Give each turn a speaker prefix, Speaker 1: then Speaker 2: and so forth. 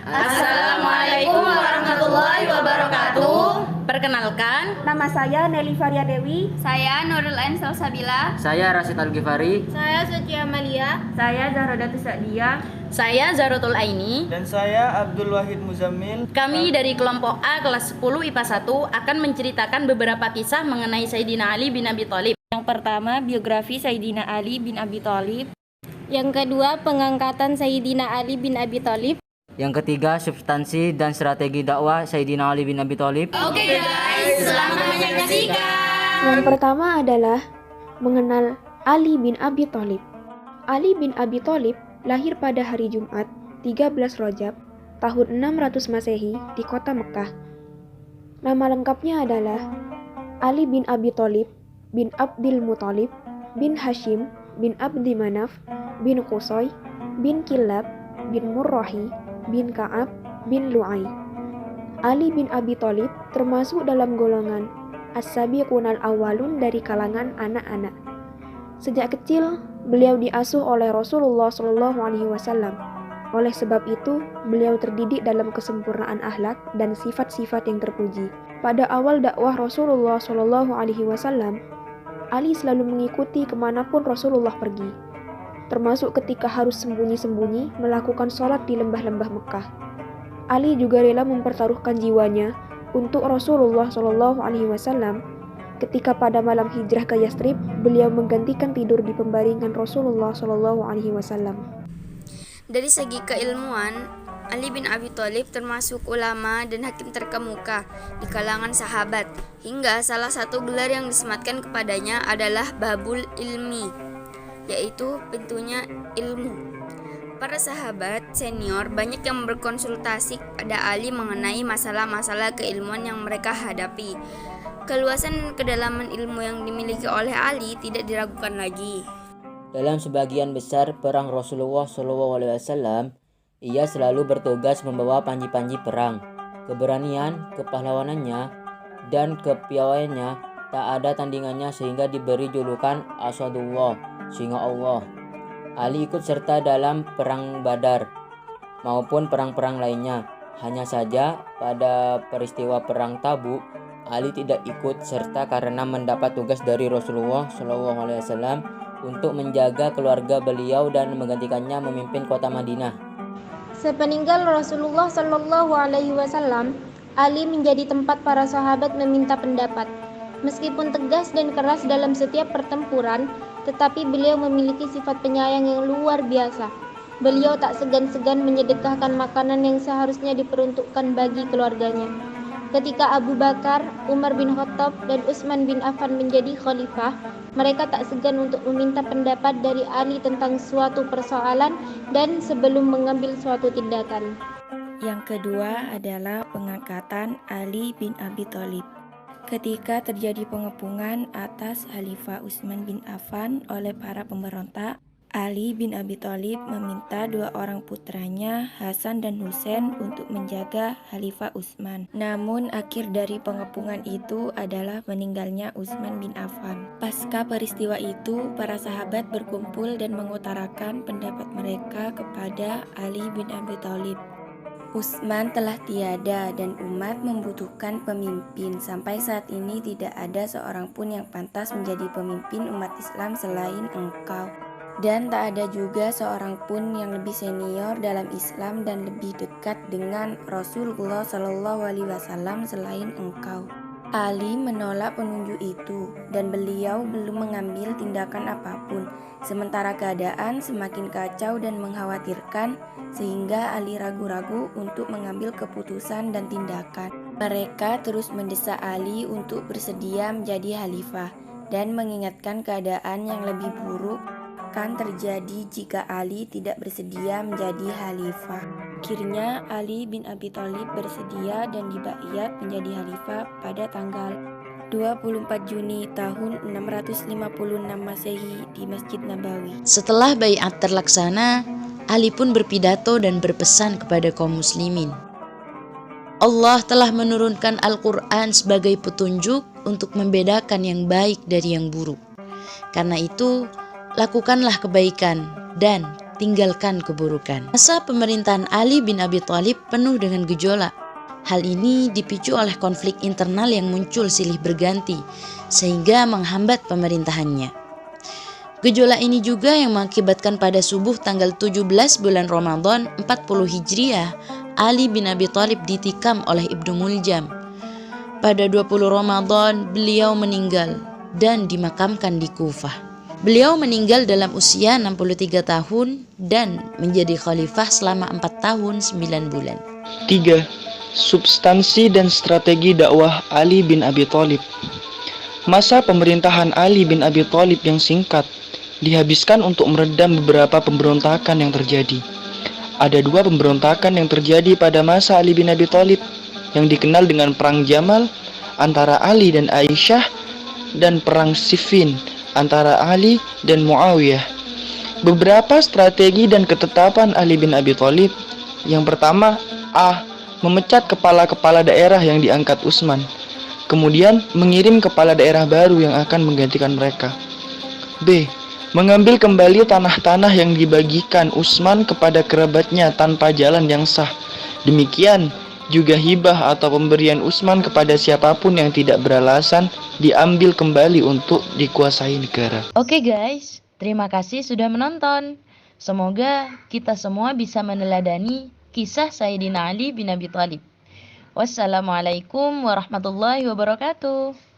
Speaker 1: Assalamualaikum warahmatullahi wabarakatuh.
Speaker 2: Perkenalkan,
Speaker 3: nama saya Nelly Faria Dewi.
Speaker 1: Saya Nurul Ain Salsabila.
Speaker 4: Saya Rasid Al-Ghifari.
Speaker 1: Saya Suci Amalia.
Speaker 3: Saya Zahrodatus Sa'diyah.
Speaker 2: saya Zarotul Aini.
Speaker 5: Dan saya Abdul Wahid Muzammil.
Speaker 2: Kami dari kelompok A kelas 10 IPA 1 akan menceritakan beberapa kisah mengenai Sayyidina Ali bin Abi Thalib.
Speaker 3: Yang pertama, biografi Sayyidina Ali bin Abi Thalib.
Speaker 6: Yang kedua, pengangkatan Sayyidina Ali bin Abi Thalib.
Speaker 4: Yang ketiga, substansi dan strategi dakwah Sayyidina Ali bin Abi Thalib.
Speaker 1: Oke guys, selamat menyaksikan.
Speaker 6: Yang pertama adalah mengenal Ali bin Abi Thalib. Ali bin Abi Thalib lahir pada hari Jumat 13 Rajab tahun 600 Masehi di kota Mekah. Nama lengkapnya adalah Ali bin Abi Thalib bin Abdul Muthalib bin Hashim bin Abdi Manaf bin Qusay bin Kilab bin Murrahi bin Ka'ab bin Lu'ay. Ali bin Abi Thalib termasuk dalam golongan as-sabiqunal awwalun dari kalangan anak-anak. Sejak kecil, beliau diasuh oleh Rasulullah SAW. Oleh sebab itu, beliau terdidik dalam kesempurnaan akhlak dan sifat-sifat yang terpuji. Pada awal dakwah Rasulullah SAW, Ali selalu mengikuti kemanapun Rasulullah pergi, termasuk ketika harus sembunyi-sembunyi melakukan sholat di lembah-lembah Mekah. Ali juga rela mempertaruhkan jiwanya untuk Rasulullah SAW. Ketika pada malam hijrah ke Yastrib, beliau menggantikan tidur di pembaringan Rasulullah SAW.
Speaker 7: Dari segi keilmuan, Ali bin Abi Thalib termasuk ulama dan hakim terkemuka di kalangan sahabat, hingga salah satu gelar yang disematkan kepadanya adalah Babul Ilmi, yaitu pintunya ilmu. Para sahabat senior banyak yang berkonsultasi pada Ali mengenai masalah-masalah keilmuan yang mereka hadapi. Keluasan dan kedalaman ilmu yang dimiliki oleh Ali tidak diragukan lagi.
Speaker 4: Dalam sebagian besar perang Rasulullah SAW, ia selalu bertugas membawa panji-panji perang. Keberanian, kepahlawanannya, dan kepiawaiannya tak ada tandingannya sehingga diberi julukan Asadullah, singa Allah. Ali ikut serta dalam perang Badar maupun perang-perang lainnya. Hanya saja pada peristiwa perang Tabuk, Ali tidak ikut serta karena mendapat tugas dari Rasulullah SAW untuk menjaga keluarga beliau dan menggantikannya memimpin kota Madinah.
Speaker 6: Sepeninggal Rasulullah SAW, Ali menjadi tempat para sahabat meminta pendapat. Meskipun tegas dan keras dalam setiap pertempuran, tetapi beliau memiliki sifat penyayang yang luar biasa. Beliau tak segan-segan menyedekahkan makanan yang seharusnya diperuntukkan bagi keluarganya. Ketika Abu Bakar, Umar bin Khattab, dan Utsman bin Affan menjadi khalifah, mereka tak segan untuk meminta pendapat dari Ali tentang suatu persoalan dan sebelum mengambil suatu tindakan.
Speaker 3: Yang kedua adalah pengangkatan Ali bin Abi Thalib. Ketika terjadi pengepungan atas Khalifah Utsman bin Affan oleh para pemberontak, Ali bin Abi Thalib meminta dua orang putranya, Hasan dan Husain, untuk menjaga Khalifah Utsman. Namun akhir dari pengepungan itu adalah meninggalnya Utsman bin Affan. Pasca peristiwa itu, para sahabat berkumpul dan mengutarakan pendapat mereka kepada Ali bin Abi Thalib. Utsman telah tiada dan umat membutuhkan pemimpin. Sampai saat ini tidak ada seorang pun yang pantas menjadi pemimpin umat Islam selain engkau. Dan tak ada juga seorang pun yang lebih senior dalam Islam dan lebih dekat dengan Rasulullah SAW selain engkau. Ali menolak penunjuk itu dan beliau belum mengambil tindakan apapun. Sementara keadaan semakin kacau dan mengkhawatirkan sehingga Ali ragu-ragu untuk mengambil keputusan dan tindakan. Mereka terus mendesak Ali untuk bersedia menjadi khalifah dan mengingatkan keadaan yang lebih buruk akan terjadi jika Ali tidak bersedia menjadi khalifah. Akhirnya Ali bin Abi Thalib bersedia dan dibaiat menjadi khalifah pada tanggal 24 Juni tahun 656 Masehi di Masjid Nabawi.
Speaker 2: Setelah baiat terlaksana, Ali pun berpidato dan berpesan kepada kaum muslimin. Allah telah menurunkan Al-Quran sebagai petunjuk untuk membedakan yang baik dari yang buruk. Karena itu, lakukanlah kebaikan dan tinggalkan keburukan. Masa pemerintahan Ali bin Abi Thalib penuh dengan gejolak. Hal ini dipicu oleh konflik internal yang muncul silih berganti, sehingga menghambat pemerintahannya. Gejolak ini juga yang mengakibatkan pada subuh tanggal 17 bulan Ramadan 40 Hijriah, Ali bin Abi Thalib ditikam oleh Ibnu Muljam. Pada 20 Ramadan, beliau meninggal dan dimakamkan di Kufah. Beliau meninggal dalam usia 63 tahun dan menjadi khalifah selama 4 tahun 9 bulan.
Speaker 5: 3. Substansi dan strategi dakwah Ali bin Abi Thalib. Masa pemerintahan Ali bin Abi Thalib yang singkat dihabiskan untuk meredam beberapa pemberontakan yang terjadi. Ada 2 pemberontakan yang terjadi pada masa Ali bin Abi Thalib yang dikenal dengan Perang Jamal antara Ali dan Aisyah dan Perang Siffin antara Ali dan Muawiyah. Beberapa strategi dan ketetapan Ali bin Abi Thalib. Yang pertama, A. Memecat kepala-kepala daerah yang diangkat Utsman. Kemudian mengirim kepala daerah baru yang akan menggantikan mereka. B. Mengambil kembali tanah-tanah yang dibagikan Utsman kepada kerabatnya tanpa jalan yang sah. Demikian juga hibah atau pemberian Utsman kepada siapapun yang tidak beralasan diambil kembali untuk dikuasai negara.
Speaker 2: Oke guys, terima kasih sudah menonton. Semoga kita semua bisa meneladani kisah Sayyidina Ali bin Abi Thalib. Wassalamualaikum warahmatullahi wabarakatuh.